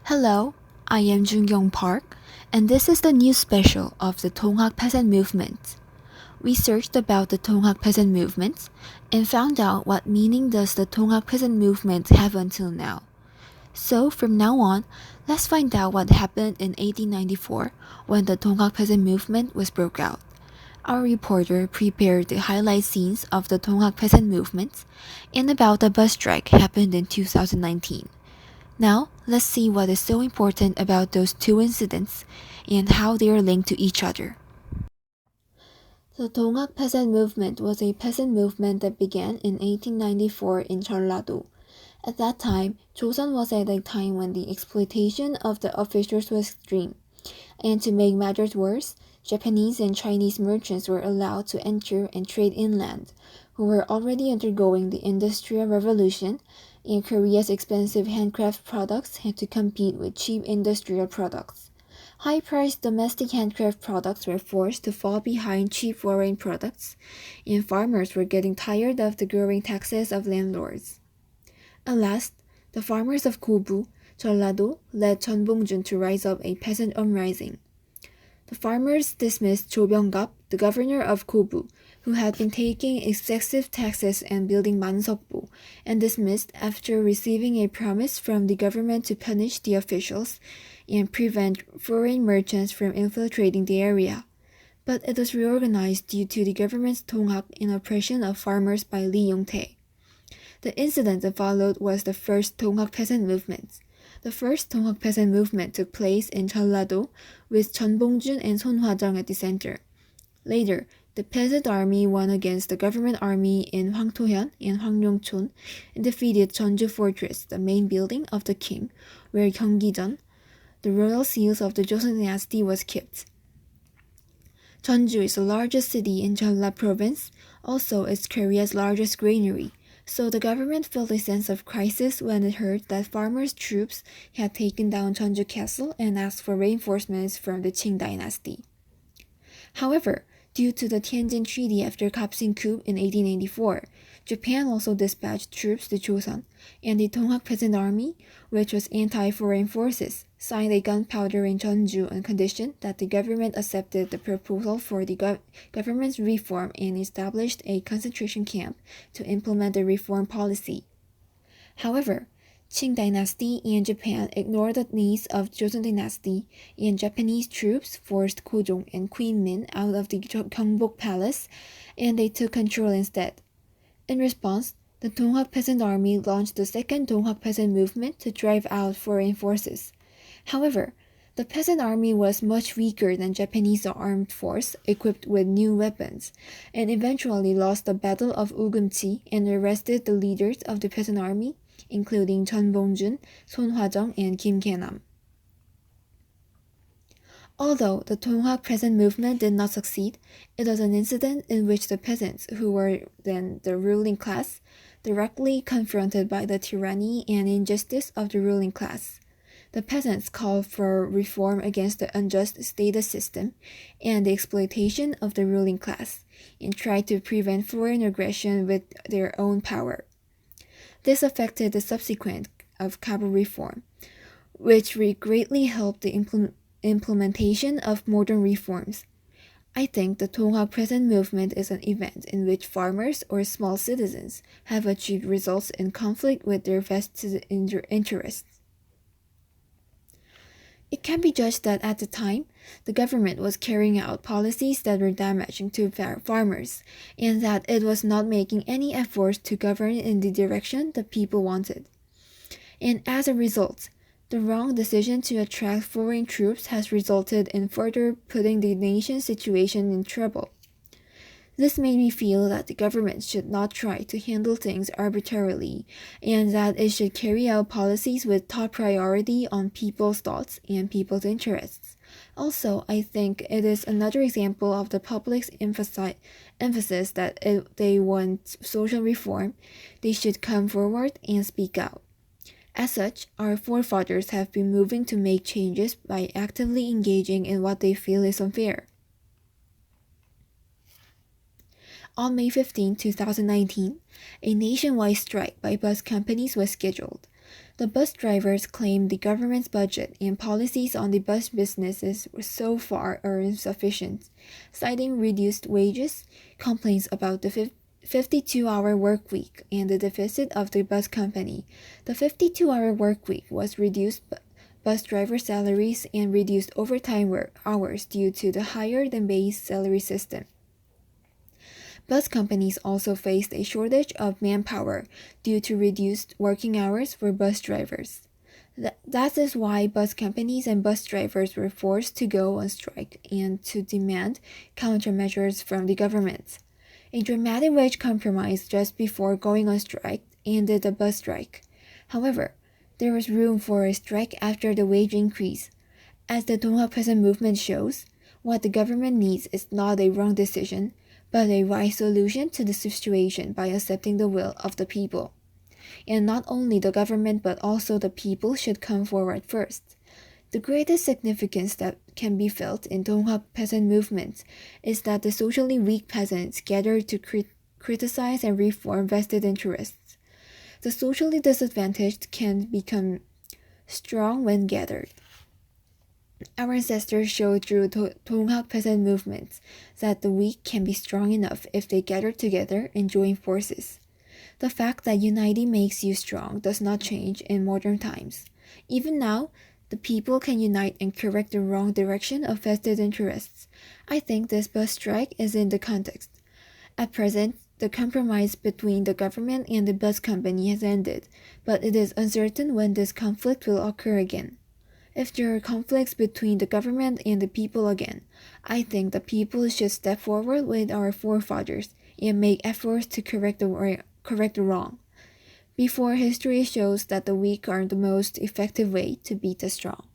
Hello, I am Jungyong Park, and this is the news special of the Tonghak Peasant Movement. We searched about the Tonghak Peasant Movement and found out what meaning does the Tonghak Peasant Movement have until now. So from now on, let's find out what happened in 1894 when the Tonghak Peasant Movement was broke out. Our reporter prepared the highlight scenes of the Tonghak Peasant Movement and about the bus strike happened in 2019. Now, let's see what is so important about those two incidents and how they are linked to each other. The Tonghak Peasant Movement was a peasant movement that began in 1894 in Jeollado. At that time, Joseon was at a time when the exploitation of the officers was extreme. And to make matters worse, Japanese and Chinese merchants were allowed to enter and trade inland, who were already undergoing the Industrial Revolution, and Korea's expensive handcraft products had to compete with cheap industrial products. High-priced domestic handcraft products were forced to fall behind cheap foreign products, and farmers were getting tired of the growing taxes of landlords. At last, the farmers of Kobu, Jeollado, led Chun Bong-jun to rise up a peasant uprising. The farmers dismissed Jo Byung-gap, the governor of Kobu, who had been taking excessive taxes and building Mansokbu, and dismissed after receiving a promise from the government to punish the officials and prevent foreign merchants from infiltrating the area. But it was reorganized due to the government's tonghak and oppression of farmers by Lee Yong-tae. The incident that followed was the first Tonghak peasant movement. The first Tonghak peasant movement took place in Jeollado, with Chun Bong-jun and Son Hwa-jung at the center. Later, the peasant army won against the government army in Hwangto-hyun and Hwangyongchon and defeated Jeonju Fortress, the main building of the king, where Gyeonggi-jeon, the royal seals of the Joseon dynasty, was kept. Jeonju is the largest city in Jeolla province, also it's Korea's largest granary. So the government felt a sense of crisis when it heard that farmers' troops had taken down Jeonju Castle and asked for reinforcements from the Qing dynasty. However, due to the Tianjin Treaty after Kapsin coup in 1884, Japan also dispatched troops to Joseon, and the Tonghak Peasant Army, which was anti-foreign forces, signed a gunpowder in Jeonju on condition that the government accepted the proposal for the government's reform and established a concentration camp to implement the reform policy. However, Qing dynasty and Japan ignored the needs of Joseon dynasty, and Japanese troops forced Kojong and Queen Min out of the Gyeongbok Palace, and they took control instead. In response, the Tonghak Peasant Army launched the second Tonghak Peasant Movement to drive out foreign forces. However, the peasant army was much weaker than Japanese armed force equipped with new weapons, and eventually lost the Battle of Ugumchi and arrested the leaders of the peasant army, including Chun Bong-jun, Son Hwa-jung, and Kim Kye-nam. Although the Tonghak peasant movement did not succeed, it was an incident in which the peasants, who were then the ruling class, directly confronted by the tyranny and injustice of the ruling class. The peasants called for reform against the unjust status system and the exploitation of the ruling class, and tried to prevent foreign aggression with their own power. This affected the subsequent of capital reform, which greatly helped the implementation of modern reforms. I think the Tonghak peasant movement is an event in which farmers or small citizens have achieved results in conflict with their vested interests. It can be judged that at the time, the government was carrying out policies that were damaging to farmers, and that it was not making any efforts to govern in the direction the people wanted. And as a result, the wrong decision to attract foreign troops has resulted in further putting the nation's situation in trouble. This made me feel that the government should not try to handle things arbitrarily, and that it should carry out policies with top priority on people's thoughts and people's interests. Also, I think it is another example of the public's emphasis that if they want social reform, they should come forward and speak out. As such, our forefathers have been moving to make changes by actively engaging in what they feel is unfair. On May 15, 2019, a nationwide strike by bus companies was scheduled. The bus drivers claim the government's budget and policies on the bus businesses were so far are insufficient, citing reduced wages, complaints about the 52-hour work week, and the deficit of the bus company. The 52-hour work week was reduced bus driver salaries and reduced overtime work hours due to the higher than base salary system. Bus companies also faced a shortage of manpower due to reduced working hours for bus drivers. That is why bus companies and bus drivers were forced to go on strike and to demand countermeasures from the government. A dramatic wage compromise just before going on strike ended the bus strike. However, there was room for a strike after the wage increase. As the Donghak Peasant movement shows, what the government needs is not a wrong decision, but a right solution to the situation by accepting the will of the people. And not only the government but also the people should come forward first. The greatest significance that can be felt in Donghak peasant movements is that the socially weak peasants gather to criticize and reform vested interests. The socially disadvantaged can become strong when gathered. Our ancestors showed through Donghak peasant movements that the weak can be strong enough if they gather together and join forces. The fact that uniting makes you strong does not change in modern times. Even now, the people can unite and correct the wrong direction of vested interests. I think this bus strike is in the context. At present, the compromise between the government and the bus company has ended, but it is uncertain when this conflict will occur again. If there are conflicts between the government and the people again, I think the people should step forward with our forefathers and make efforts to correct the wrong. Before history shows that the weak are the most effective way to beat the strong.